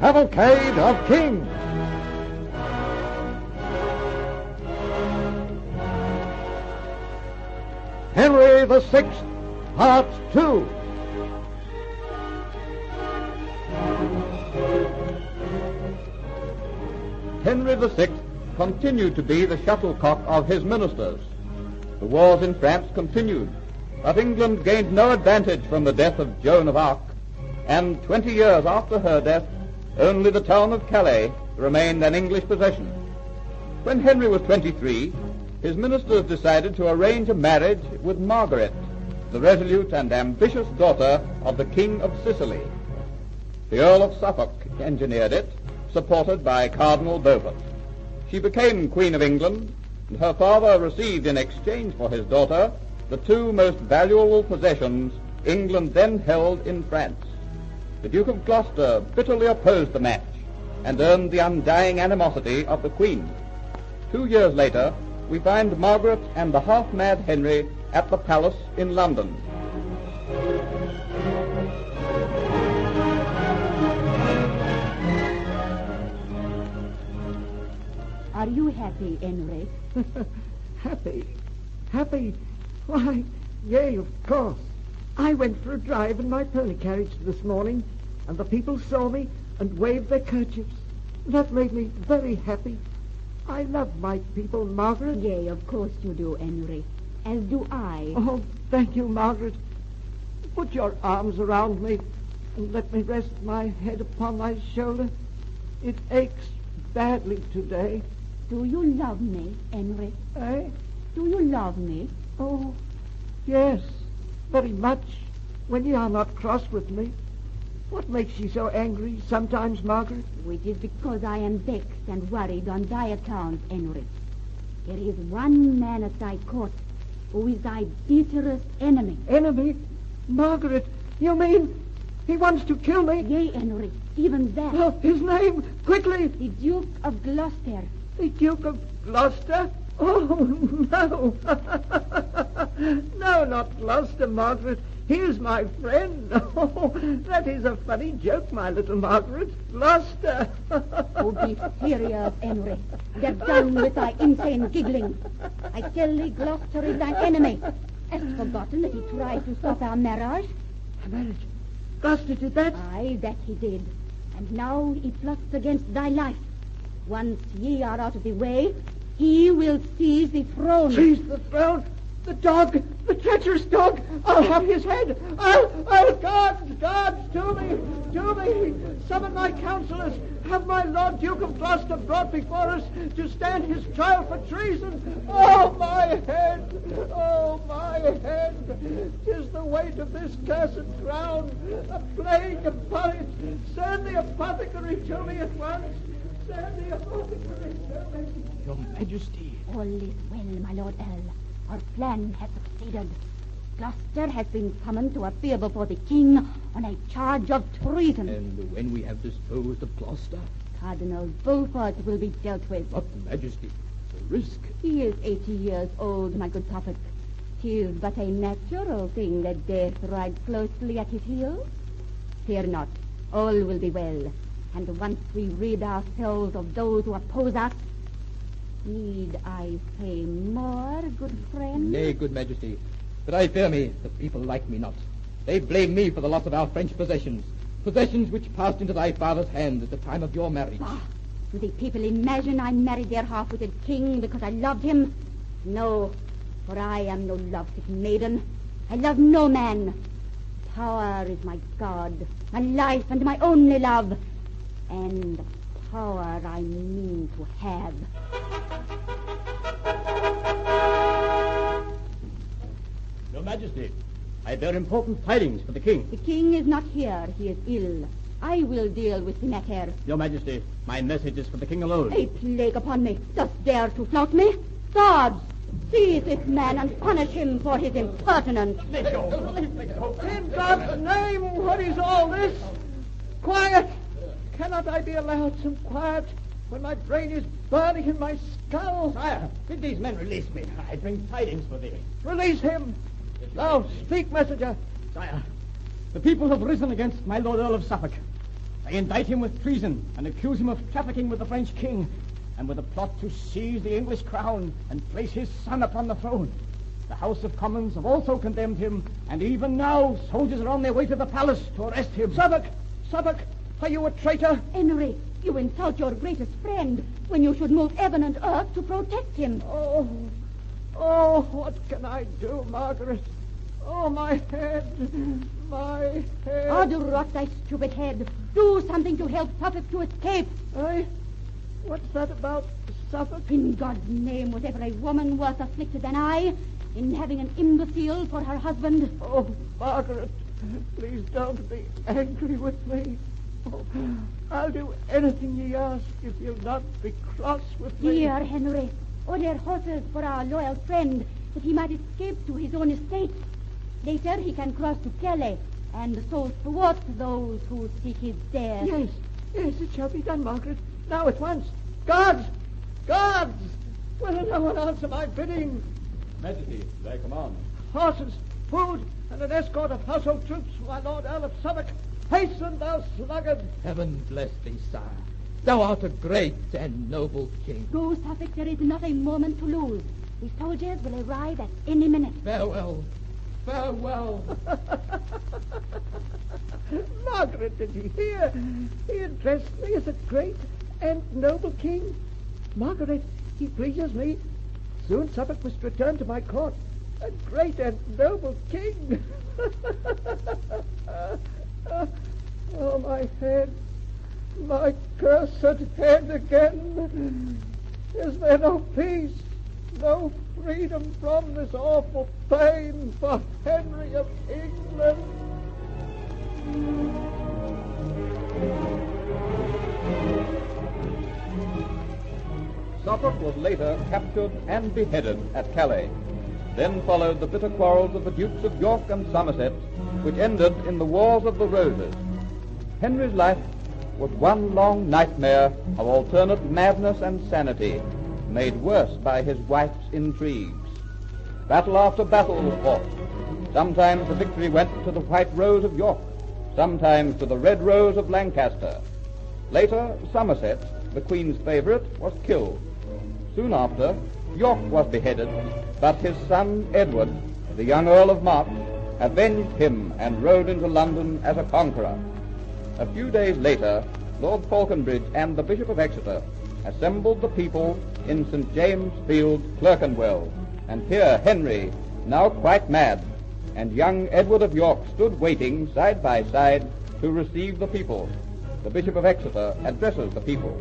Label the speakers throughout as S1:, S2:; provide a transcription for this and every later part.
S1: Cavalcade of Kings. Henry VI, Part 2. Henry VI continued to be the shuttlecock of his ministers. The wars in France continued, but England gained no advantage from the death of Joan of Arc, and 20 years after her death, only the town of Calais remained an English possession. When Henry was 23, his ministers decided to arrange a marriage with Margaret, the resolute and ambitious daughter of the King of Sicily. The Earl of Suffolk engineered it, supported by Cardinal Beaufort. She became Queen of England, and her father received in exchange for his daughter the two most valuable possessions England then held in France. The Duke of Gloucester bitterly opposed the match and earned the undying animosity of the Queen. 2 years later, we find Margaret and the half-mad Henry at the palace in London.
S2: Are you happy, Henry?
S3: Happy? Happy? Why, yea, of course. I went for a drive in my pony carriage this morning, and the people saw me and waved their kerchiefs. That made me very happy. I love my people, Margaret.
S2: Yea, of course you do, Henry. As do I.
S3: Oh, thank you, Margaret. Put your arms around me and let me rest my head upon my shoulder. It aches badly today.
S2: Do you love me, Henry?
S3: Eh?
S2: Do you love me?
S3: Oh, yes, very much, when you are not cross with me. What makes you so angry sometimes, Margaret?
S2: It is because I am vexed and worried on thy account, Henry. There is one man at thy court who is thy bitterest enemy.
S3: Enemy? Margaret, you mean he wants to kill me?
S2: Yea, Henry, even that.
S3: Oh, his name, quickly!
S2: The Duke of Gloucester.
S3: The Duke of Gloucester? Oh, no. No, not Gloucester, Margaret. Here's my friend. Oh, that is a funny joke, my little Margaret. Gloucester.
S2: Oh, be serious, Henry. Get done with thy insane giggling. I tell thee, Gloucester is thine enemy. Hast forgotten that he tried to stop our marriage?
S3: Our marriage? Gloucester did that?
S2: Aye, that he did. And now he plots against thy life. Once ye are out of the way, he will seize the throne.
S3: Seize the throne? The dog, the treacherous dog. I'll have his head. I'll guards, to me. Summon my counselors. Have my Lord Duke of Gloucester brought before us to stand his trial for treason. Oh, my head. Oh, my head. 'Tis the weight of this cursed crown. A plague upon it. Send the apothecary to me at once. Send the apothecary to me.
S4: Your Majesty.
S2: All is well, my Lord Earl. Our plan has succeeded. Gloucester has been summoned to appear before the king on a charge of treason.
S4: And when we have disposed of Gloucester?
S2: Cardinal Beaufort will be dealt with.
S4: But, Majesty, the risk.
S2: He is 80 years old, my good Suffolk. 'Tis but a natural thing that death rides closely at his heels. Fear not, all will be well. And once we rid ourselves of those who oppose us, need I say more, good friend?
S4: Nay, good Majesty, but I fear me the people like me not. They blame me for the loss of our French possessions which passed into thy father's hands at the time of your marriage.
S2: Ah, do the people imagine I married their half-witted king because I loved him? No, for I am no lovesick maiden. I love no man. Power is my God, my life and my only love. And power I mean to have.
S4: Your Majesty, I bear important tidings for the king.
S2: The king is not here. He is ill. I will deal with the matter.
S4: Your Majesty, my message is for the king alone.
S2: A plague upon me. Dost dare to flout me? Guards, seize this man and punish him for his impertinence.
S4: Let go. Let go.
S3: In God's name, what is all this? Quiet! Cannot I be allowed some quiet when my brain is burning in my skull?
S4: Sire, bid these men release me. I bring tidings for thee.
S3: Release him. Now, speak, messenger.
S4: Sire, the people have risen against my Lord Earl of Suffolk.
S3: I indict him with treason and accuse him of trafficking with the French king and with a plot to seize the English crown and place his son upon the throne. The House of Commons have also condemned him, and even now soldiers are on their way to the palace to arrest him. Suffolk! Suffolk! Are you a traitor?
S2: Henry, you insult your greatest friend when you should move heaven and earth to protect him.
S3: Oh, what can I do, Margaret? Oh, my head, my head.
S2: Odd rot thy stupid head. Do something to help Suffolk to escape.
S3: What's that about Suffolk?
S2: In God's name, was ever a woman worse afflicted than I in having an imbecile for her husband?
S3: Oh, Margaret, please don't be angry with me. Oh, I'll do anything ye ask if you'll not be cross with me.
S2: Dear Henry, order horses for our loyal friend that he might escape to his own estate. Later he can cross to Calais and so thwart those who seek his death.
S3: Yes, it shall be done, Margaret. Now at once. Guards! Guards! Will no one answer my bidding?
S1: Majesty, thy command.
S3: Horses, food, and an escort of household troops for my Lord Earl of Suffolk. Hasten, thou sluggard!
S4: Heaven bless thee, sire. Thou art a great and noble king.
S2: Go, Suffolk, there is not a moment to lose. The soldiers will arrive at any minute.
S4: Farewell. Farewell.
S3: Margaret, did you hear? He addressed me as a great and noble king. Margaret, he pleases me. Soon Suffolk must return to my court. A great and noble king. Oh, my head. My cursed head again. Is there no peace? No freedom from this awful pain for Henry of England?
S1: Suffolk was later captured and beheaded at Calais. Then followed the bitter quarrels of the Dukes of York and Somerset, which ended in the Wars of the Roses. Henry's life was one long nightmare of alternate madness and sanity, made worse by his wife's intrigues. Battle after battle was fought. Sometimes the victory went to the White Rose of York, sometimes to the Red Rose of Lancaster. Later, Somerset, the Queen's favourite, was killed. Soon after, York was beheaded, but his son Edward, the young Earl of March, avenged him and rode into London as a conqueror. A few days later, Lord Falconbridge and the Bishop of Exeter assembled the people in St. James' Field, Clerkenwell, and here Henry, now quite mad, and young Edward of York stood waiting side by side to receive the people. The Bishop of Exeter addresses the people.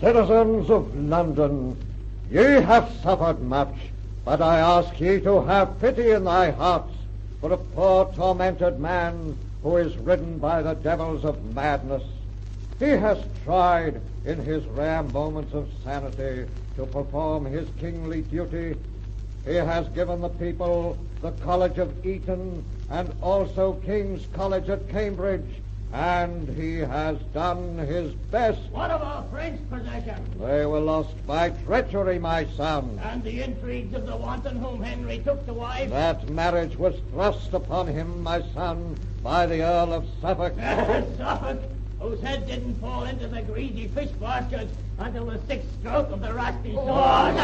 S5: Citizens of London, ye have suffered much, but I ask ye to have pity in thy hearts for a poor tormented man who is ridden by the devils of madness. He has tried in his rare moments of sanity to perform his kingly duty. He has given the people the College of Eton and also King's College at Cambridge, and he has done his best.
S6: What of our French possessions?
S5: They were lost by treachery, my son.
S6: And the intrigues of the wanton whom Henry took to wife?
S5: That marriage was thrust upon him, my son, by the Earl of Suffolk.
S6: Suffolk, whose head didn't fall into the greasy fish basket until the sixth stroke of the rusty sword.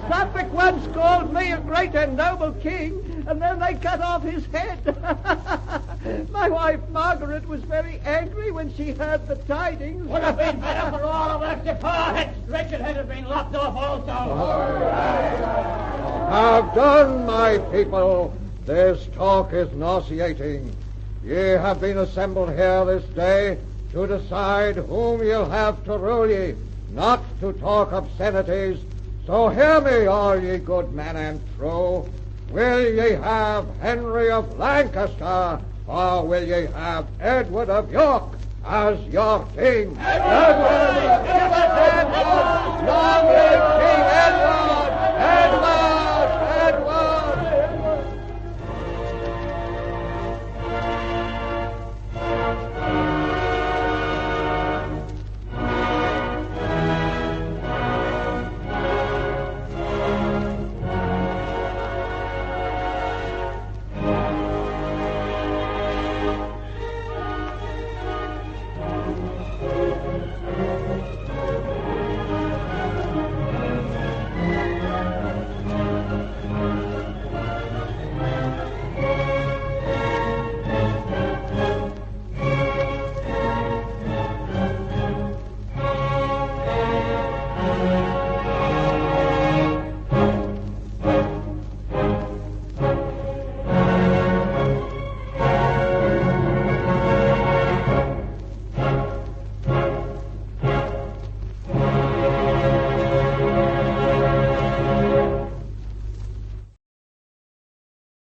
S3: Suffolk once called me a great and noble king, and then they cut off his head. My wife Margaret was very angry when she heard the tidings.
S6: Would have been better for all of us if her wretched head had been lopped off also.
S5: Have done, my people. This talk is nauseating. Ye have been assembled here this day to decide whom you'll have to rule ye, not to talk obscenities. So hear me, all ye good men and true. Will ye have Henry of Lancaster, or will ye have Edward of York as your king?
S6: Edward!